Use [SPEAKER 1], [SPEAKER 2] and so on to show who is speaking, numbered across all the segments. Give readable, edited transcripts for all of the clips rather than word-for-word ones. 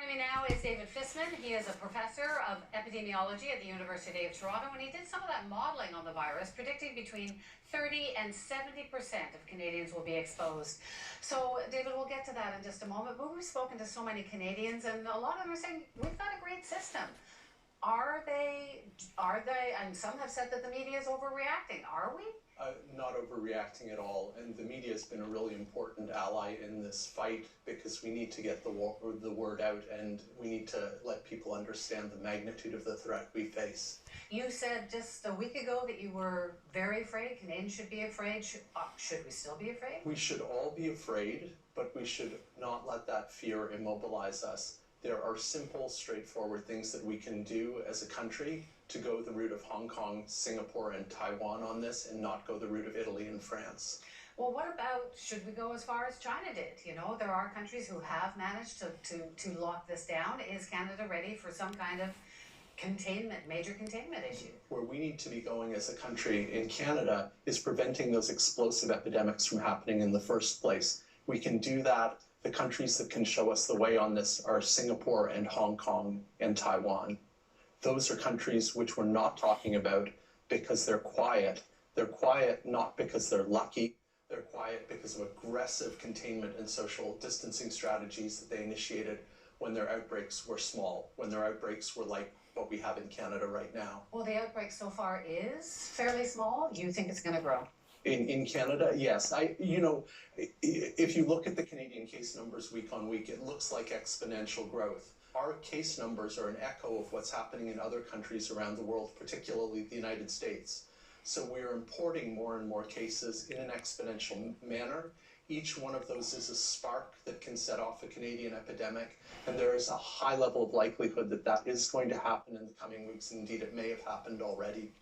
[SPEAKER 1] Joining me now is David Fisman. He is a professor of epidemiology at the University of Toronto, and he did some of that modeling on the virus, predicting between 30 and 70% of Canadians will be exposed. So, David, we'll get to that in just a moment, but we've spoken to so many Canadians, and a lot of them are saying, we've got a great system. Are they, and some have said that the media is overreacting. Are we?
[SPEAKER 2] Not overreacting at all, and the media has been a really important ally in this fight because we need to get the word out, and we need to let people understand the magnitude of the threat we face.
[SPEAKER 1] You said just a week ago that you were very afraid. Canadians should be afraid. Should we still be afraid?
[SPEAKER 2] We should all be afraid, but we should not let that fear immobilize us. There are simple, straightforward things that we can do as a country to go the route of Hong Kong, Singapore, and Taiwan on this, and not go the route of Italy and France.
[SPEAKER 1] Well, what about, should we go as far as China did? You know, there are countries who have managed to lock this down. Is Canada ready for some kind of major containment issue?
[SPEAKER 2] Where we need to be going as a country in Canada is preventing those explosive epidemics from happening in the first place. We can do that. The countries that can show us the way on this are Singapore and Hong Kong and Taiwan. Those are countries which we're not talking about because they're quiet. They're quiet not because they're lucky. They're quiet because of aggressive containment and social distancing strategies that they initiated when their outbreaks were small, when their outbreaks were like what we have in Canada right now.
[SPEAKER 1] Well, the outbreak so far is fairly small. Do you think it's going to grow?
[SPEAKER 2] In Canada, yes. If you look at the Canadian case numbers week on week, it looks like exponential growth. Our case numbers are an echo of what's happening in other countries around the world, particularly the United States. So we're importing more and more cases in an exponential manner. Each one of those is a spark that can set off a Canadian epidemic, and there is a high level of likelihood that that is going to happen in the coming weeks. Indeed, it may have happened already.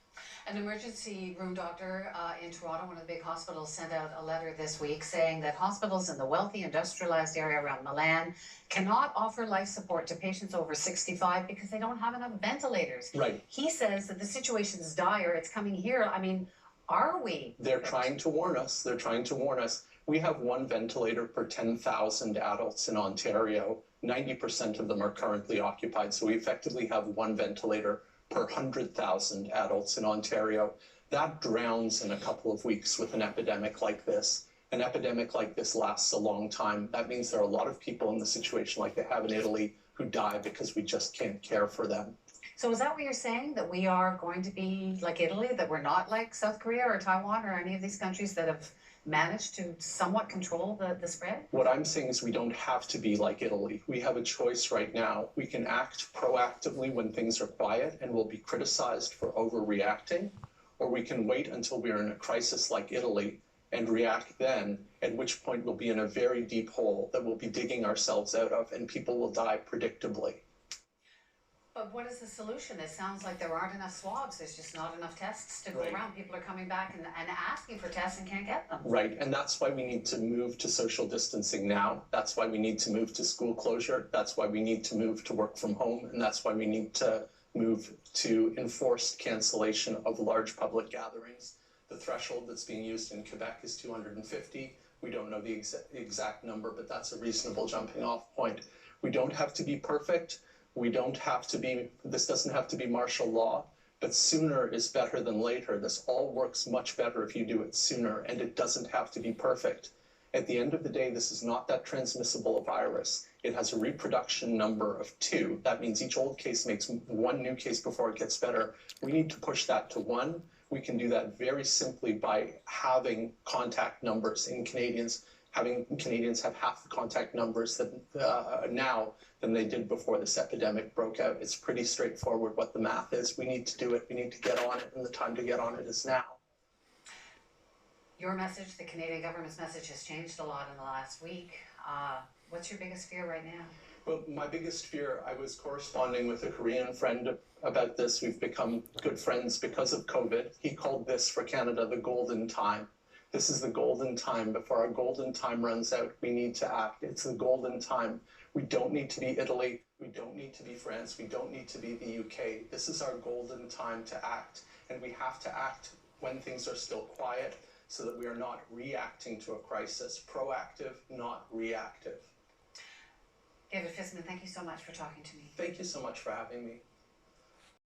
[SPEAKER 1] An emergency room doctor in Toronto, one of the big hospitals, sent out a letter this week saying that hospitals in the wealthy industrialized area around Milan cannot offer life support to patients over 65 because they don't have enough ventilators.
[SPEAKER 2] Right.
[SPEAKER 1] He says that the situation is dire. It's coming here. I mean, are we?
[SPEAKER 2] They're trying to warn us. They're trying to warn us. We have one ventilator per 10,000 adults in Ontario. 90% of them are currently occupied. So we effectively have one ventilator per 100,000 adults in Ontario. That drowns in a couple of weeks with an epidemic like this. An epidemic like this lasts a long time. That means there are a lot of people in the situation like they have in Italy who die because we just can't care for them.
[SPEAKER 1] So is that what you're saying, that we are going to be like Italy, that we're not like South Korea or Taiwan or any of these countries that have managed to somewhat control the spread?
[SPEAKER 2] What I'm saying is we don't have to be like Italy. We have a choice right now. We can act proactively when things are quiet and will be criticized for overreacting, or we can wait until we're in a crisis like Italy and react then, at which point we'll be in a very deep hole that we'll be digging ourselves out of, and people will die predictably.
[SPEAKER 1] But what is the solution? It sounds like there aren't enough swabs. There's just not enough tests to go around. People are coming back and asking for tests and can't get them.
[SPEAKER 2] Right, and that's why we need to move to social distancing now. That's why we need to move to school closure. That's why we need to move to work from home. And that's why we need to move to enforced cancellation of large public gatherings. The threshold that's being used in Quebec is 250. We don't know the exact number, but that's a reasonable jumping off point. We don't have to be perfect. We don't have to be, this doesn't have to be martial law, but sooner is better than later. This all works much better if you do it sooner, and it doesn't have to be perfect. At the end of the day, this is not that transmissible a virus. It has a reproduction number of 2. That means each old case makes one new case before it gets better. We need to push that to 1. We can do that very simply by having contact numbers in Canadians. Having Canadians have half the contact numbers that now than they did before this epidemic broke out. It's pretty straightforward what the math is. We need to do it. We need to get on it, and the time to get on it is now.
[SPEAKER 1] Your message, the Canadian government's message, has changed a lot in the last week. What's your biggest fear right now?
[SPEAKER 2] Well, my biggest fear, I was corresponding with a Korean friend about this. We've become good friends because of COVID. He called this for Canada the golden time. This is the golden time. Before our golden time runs out, we need to act. It's the golden time. We don't need to be Italy. We don't need to be France. We don't need to be the UK. This is our golden time to act. And we have to act when things are still quiet so that we are not reacting to a crisis. Proactive, not reactive.
[SPEAKER 1] David Fisman, thank you so much for talking to me.
[SPEAKER 2] Thank you so much for having me.